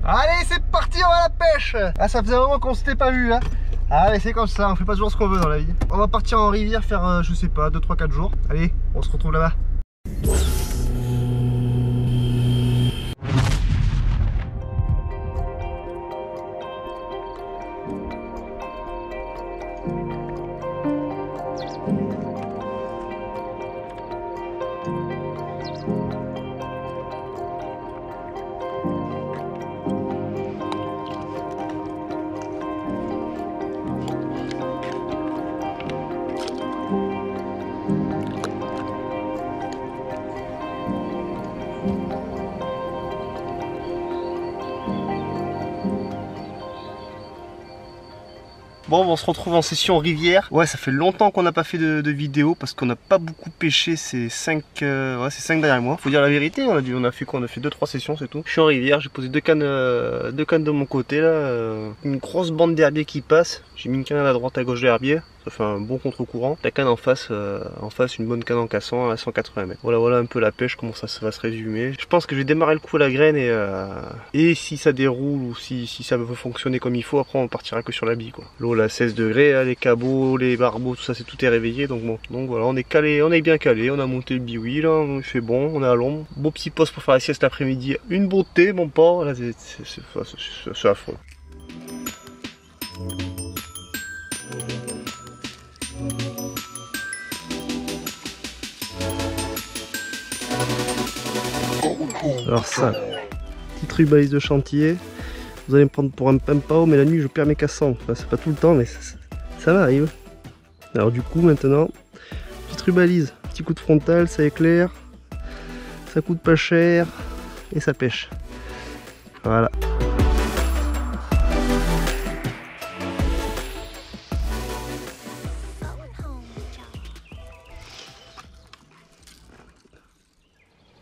Allez, c'est parti, on va à la pêche. Ah, ça faisait un moment qu'on s'était pas vu, hein. Allez, c'est comme ça, on fait pas toujours ce qu'on veut dans la vie. On va partir en rivière faire, je sais pas, 2, 3, 4 jours. Allez, on se retrouve là-bas. Bon, on se retrouve en session rivière. Ouais, ça fait longtemps qu'on n'a pas fait de vidéo parce qu'on n'a pas beaucoup pêché ces 5 derniers mois. Faut dire la vérité, on a fait quoi? On a fait 2-3 sessions, c'est tout. Je suis en rivière, j'ai posé deux cannes de mon côté là. Une grosse bande d'herbier qui passe. J'ai mis une canne à droite à gauche de l'herbier. Ça fait un bon contre-courant. La canne en face, une bonne canne en cassant à 180 mètres. Voilà un peu la pêche, comment ça va se résumer. Je pense que je vais démarrer le coup à la graine et si ça déroule ou si ça veut fonctionner comme il faut, après on partira que sur la bille quoi. L'eau là 16 degrés, les cabots, les barbeaux, tout ça tout est réveillé. Donc bon, voilà, on est calé, on est bien calé, on a monté le biwi là, il fait bon, on est à l'ombre. Beau petit poste pour faire la sieste l'après-midi. Une beauté, mon port, là c'est affreux. Alors ça, petite rubalise de chantier, vous allez me prendre pour un pimpao, mais la nuit je perds mes cassants. Enfin, c'est pas tout le temps, mais ça m'arrive. Alors du coup maintenant, petite rubalise, petit coup de frontal, ça éclaire, ça coûte pas cher et ça pêche. Voilà.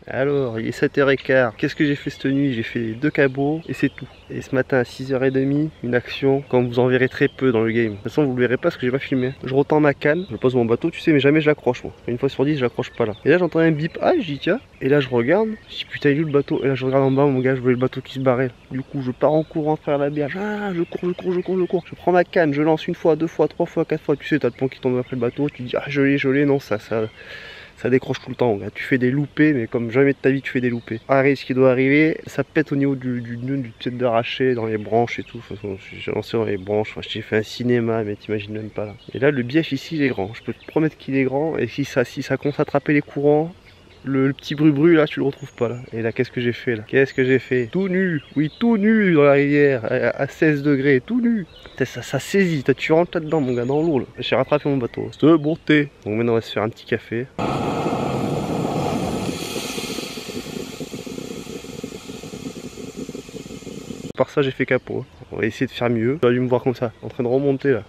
Alors, il est 7h15. Qu'est-ce que j'ai fait cette nuit? J'ai fait 2 cabots et c'est tout. Et ce matin à 6h30, une action, comme vous en verrez très peu dans le game. De toute façon, vous le verrez pas parce que j'ai pas filmé. Je retends ma canne, je pose mon bateau, tu sais, mais jamais je l'accroche moi. Une fois sur 10, je l'accroche pas là. Et là, j'entends un bip. Ah, je dis tiens. Et là, je regarde. Je dis putain, il est où le bateau? Et là, je regarde en bas, mon gars, je voyais le bateau qui se barrait. Du coup, je pars en courant faire la berge. Ah, je cours. Je prends ma canne, je lance 1 fois, 2 fois, 3 fois, 4 fois. Tu sais, t'as le pont qui tombe après le bateau. Tu dis ah, je l'ai. Non, ça décroche tout le temps, tu fais des loupés, mais comme jamais de ta vie tu fais des loupés. Arrête, ce qui doit arriver, ça pète au niveau du nœud, du tête d'arraché, dans les branches et tout. De toute façon, j'ai lancé dans les branches, j'ai fait un cinéma, mais t'imagines même pas là. Et là, le bièche ici, il est grand. Je peux te promettre qu'il est grand, et si ça commence à attraper les courants, le petit bru là, tu le retrouves pas là. Et là, qu'est-ce que j'ai fait là? Qu'est-ce que j'ai fait? Tout nu, oui, tout nu dans la rivière, à 16 degrés, tout nu. Ça saisit, tu rentres là-dedans, mon gars, dans l'eau là. J'ai rattrapé mon bateau. C'est de bonté. Donc maintenant, on va se faire un petit café. Par ça, j'ai fait capot. On va essayer de faire mieux. Tu vas dû me voir comme ça, en train de remonter là.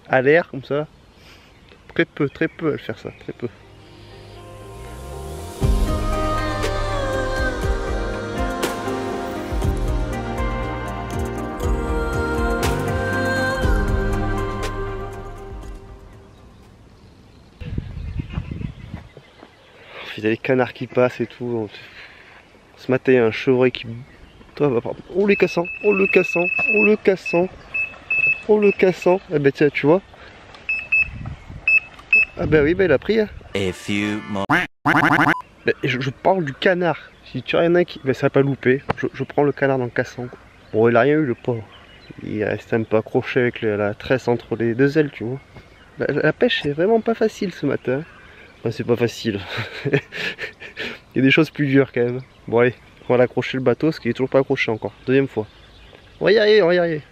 À l'air comme ça. Très peu à le faire ça, très peu. Il y a des canards qui passent et tout. Ce matin, il y a un chevreuil qui... Oh le cassant. Ah bah tiens, tu vois. Ah bah oui, bah il a pris. Hein. Bah, je parle du canard. Si tu as rien qui... Bah ça va pas louper. Je prends le canard dans le cassant. Bon, il a rien eu le pauvre. Il reste un peu accroché avec la tresse entre les deux ailes, tu vois. La pêche c'est vraiment pas facile ce matin. Enfin, c'est pas facile. Il y a des choses plus dures quand même. Bon allez, on va l'accrocher le bateau, parce qu'il est toujours pas accroché encore. Deuxième fois. On va y arriver.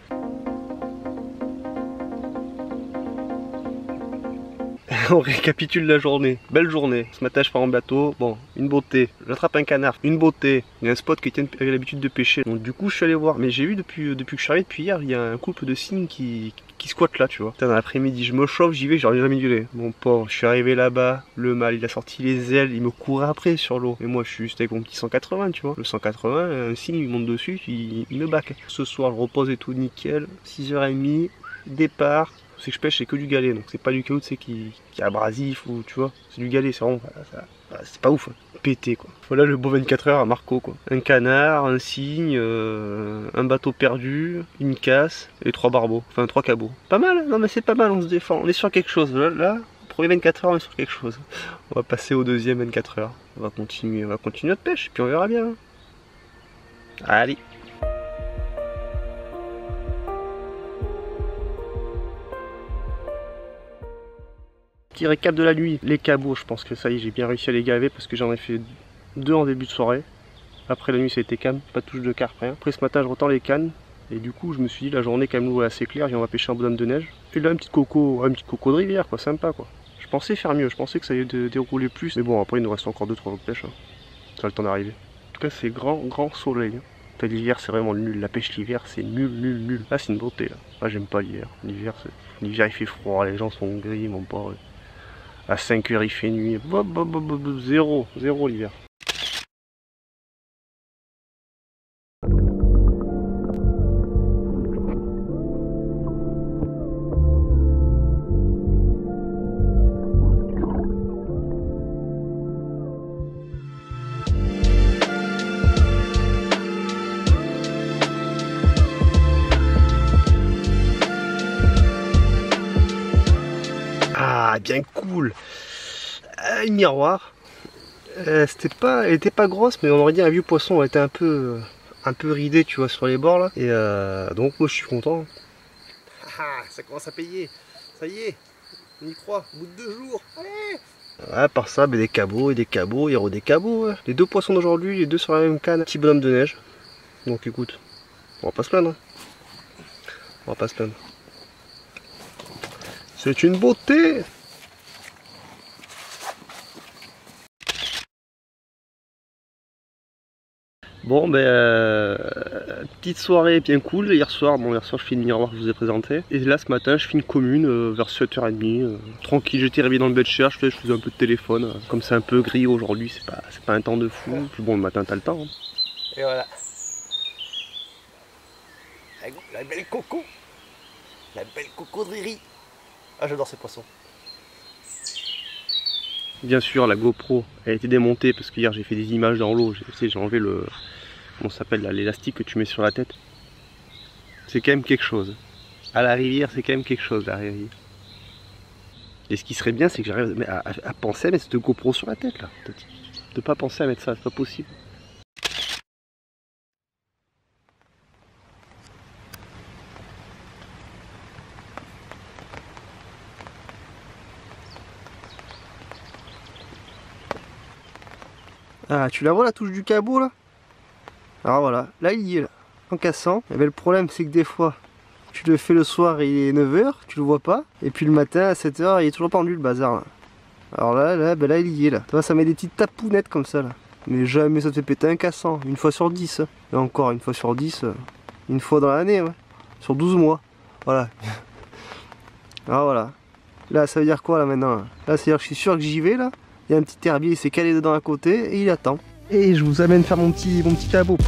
On récapitule la journée. Belle journée. Ce matin, je pars en bateau. Bon, une beauté. J'attrape un canard. Une beauté. Il y a un spot qui avait l'habitude de pêcher. Donc, du coup, je suis allé voir. Mais j'ai vu depuis que je suis arrivé, depuis hier, il y a un couple de cygnes qui squattent là, tu vois. Putain, dans l'après-midi, je me chauffe, j'y vais, j'aurais jamais dû aller. Mon pauvre, je suis arrivé là-bas. Le mâle, il a sorti les ailes. Il me courait après sur l'eau. Et moi, je suis juste avec mon petit 180, tu vois. Le 180, un cygne, il monte dessus, il me back. Ce soir, je repose et tout nickel. 6h30, départ. C'est que je pêche, c'est que du galet, donc c'est pas du caout, c'est qui est abrasif ou tu vois, c'est du galet, c'est vraiment, c'est pas ouf. pété quoi. Voilà le beau 24 heures à Marco quoi. Un canard, un cygne, un bateau perdu, une casse et 3 barbeaux, enfin 3 cabots. Pas mal, non mais c'est pas mal, on se défend, on est sur quelque chose. Là, premier 24 heures on est sur quelque chose. On va passer au deuxième 24 heures. On va continuer notre pêche et puis on verra bien. Allez. Petit récap de la nuit, les cabots, je pense que ça y est, j'ai bien réussi à les gaver parce que j'en ai fait 2 en début de soirée. Après la nuit ça a été calme, pas de touche de carpe, rien. Après ce matin je retends les cannes et du coup je me suis dit la journée quand même est assez claire, on va pêcher un bonhomme de neige. Et là un petit coco de rivière quoi, sympa quoi. Je pensais faire mieux, je pensais que ça allait dérouler plus, mais bon après il nous reste encore 2-3 jours de pêche, hein. Ça a le temps d'arriver. En tout cas c'est grand soleil. Hein. L'hiver c'est vraiment nul, la pêche l'hiver c'est nul. Là c'est une beauté là. Là j'aime pas l'hiver. L'hiver il fait froid, les gens sont gris, mon pauvre. À 5 h il fait nuit. Zéro l'hiver. Ah, bien cool. Une miroir. Elle était pas grosse, mais on aurait dit un vieux poisson. Elle était un peu ridée, tu vois, sur les bords là. Et donc moi je suis content. Ah, ça commence à payer. Ça y est, on y croit. Au bout de 2 jours. Allez. Ouais, par ça, des cabots et des cabots, il y aura des cabots. Ouais. Les 2 poissons d'aujourd'hui, les 2 sur la même canne. Petit bonhomme de neige. Donc écoute, on va pas se plaindre. Hein. On va pas se plaindre. C'est une beauté. Bon petite soirée bien cool. Hier soir je fais une miroir que je vous ai présenté. Et là ce matin je fais une commune vers 7 h30. Tranquille, j'étais réveillé dans le bed cherche, je faisais un peu de téléphone. Comme c'est un peu gris aujourd'hui, c'est pas un temps de fou. Puis bon le matin t'as le temps. Hein. Et voilà. La belle coco. La belle coco de Riri. Ah j'adore ces poissons. Bien sûr la GoPro elle a été démontée parce qu'hier j'ai fait des images dans l'eau. J'ai enlevé le... Comment ça s'appelle l'élastique que tu mets sur la tête. C'est quand même quelque chose. À la rivière c'est quand même quelque chose la rivière. Et ce qui serait bien c'est que j'arrive à penser à mettre cette GoPro sur la tête là. De pas penser à mettre ça, c'est pas possible. Ah, tu la vois la touche du cabot là? Alors voilà, là il y est là, en cassant. Et bien, le problème c'est que des fois, tu le fais le soir, il est 9 h, tu le vois pas. Et puis le matin à 7 h, il est toujours pendu le bazar là. Alors là il y est là. Tu vois, ça met des petites tapounettes comme ça là. Mais jamais ça te fait péter un cassant, une fois sur 10. Et encore une fois sur 10, une fois dans l'année, ouais. Sur 12 mois. Voilà. Alors voilà. Là ça veut dire quoi là maintenant? Là c'est à dire que je suis sûr que j'y vais là. Il y a un petit herbier, il s'est calé dedans à côté et il attend. Et je vous amène faire mon petit cabot.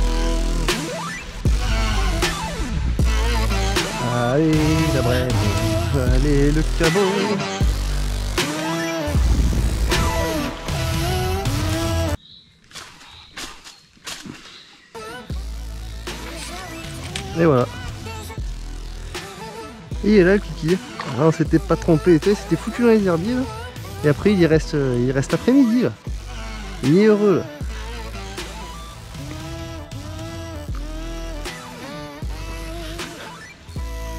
Allez la brève, allez le cabot. Et voilà. Et il est là le kiki. Alors, on s'était pas trompé, c'était foutu dans les herbiers là. Et après il reste après-midi là. Il est heureux là.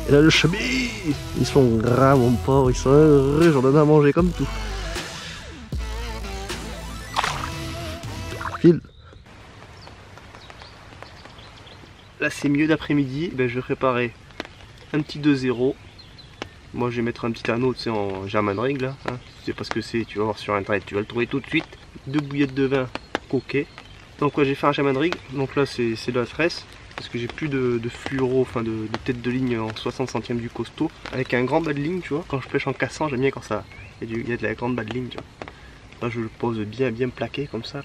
Et là le chablis, ils sont gras mon pauvre, ils sont heureux, j'en donne à manger comme tout. File. Là c'est mieux d'après-midi, je vais préparer un petit 2-0. Moi je vais mettre un petit anneau en German Rig là, hein. Tu sais pas ce que c'est, tu vas voir sur internet, tu vas le trouver tout de suite. 2 bouillettes de vin coquet. Donc j'ai fait un German Rig, donc là c'est de la tresse. Parce que j'ai plus de fluoro, enfin de tête de ligne en 60 centièmes du costaud. Avec un grand bas de ligne, tu vois. Quand je pêche en cassant, j'aime bien quand ça. Il y a de la grande bas de ligne, tu vois. Là je le pose bien plaqué comme ça.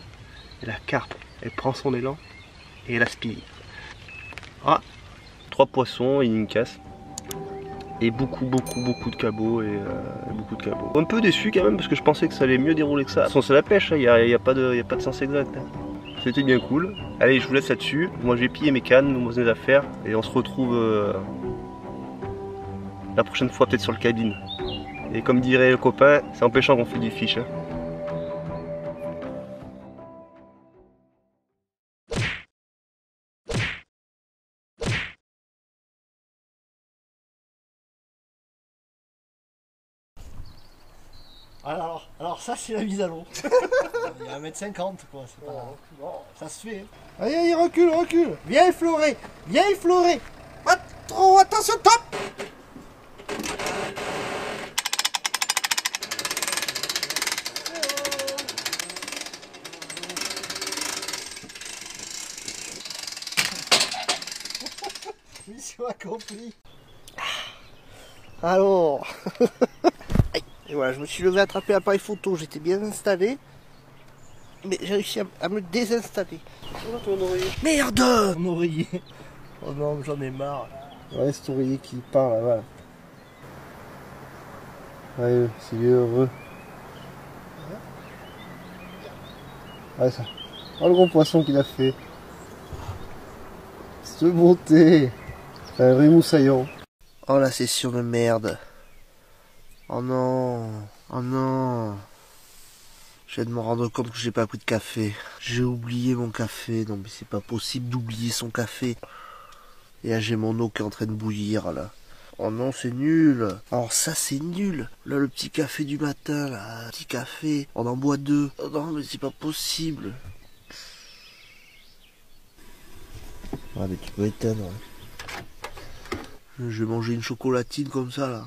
Et la carpe, elle prend son élan et elle aspire. Ah, 3 poissons et une casse. Et beaucoup de cabots et beaucoup de cabots. Un peu déçu quand même parce que je pensais que ça allait mieux dérouler que ça. De toute façon c'est la pêche, il n'y a pas de sens exact. Hein. C'était bien cool. Allez, je vous laisse là-dessus. Moi je vais piller mes cannes, mes affaires et on se retrouve la prochaine fois peut-être sur le cabine. Et comme dirait le copain, c'est en pêchant qu'on fait du fish. Hein. Alors ça c'est la mise à l'eau. Il y a 1m50 quoi, c'est pas... Ça se fait. Allez, allez, recule. Viens effleurer. Pas trop, attention, top. Mission accomplie. Alors... Et voilà, je me suis levé à attraper l'appareil photo, j'étais bien installé. Mais j'ai réussi à me désinstaller. Merde! Mon oreiller. Oh non, j'en ai marre. Ouais, cet oreiller qui part là, voilà. Ouais, c'est heureux. Ouais, ça. Oh, le gros poisson qu'il a fait. Cette beauté. C'est un vrai moussaillon. Oh, la session de merde. Oh non. Oh non. Je viens de me rendre compte que j'ai pas pris de café. J'ai oublié mon café. Non mais c'est pas possible d'oublier son café. Et là j'ai mon eau qui est en train de bouillir là. Oh non c'est nul. Alors ça c'est nul. Là le petit café du matin là. Petit café. On en boit 2. Oh non mais c'est pas possible. Ouais mais tu peux éteindre. Hein. Je vais manger une chocolatine comme ça là.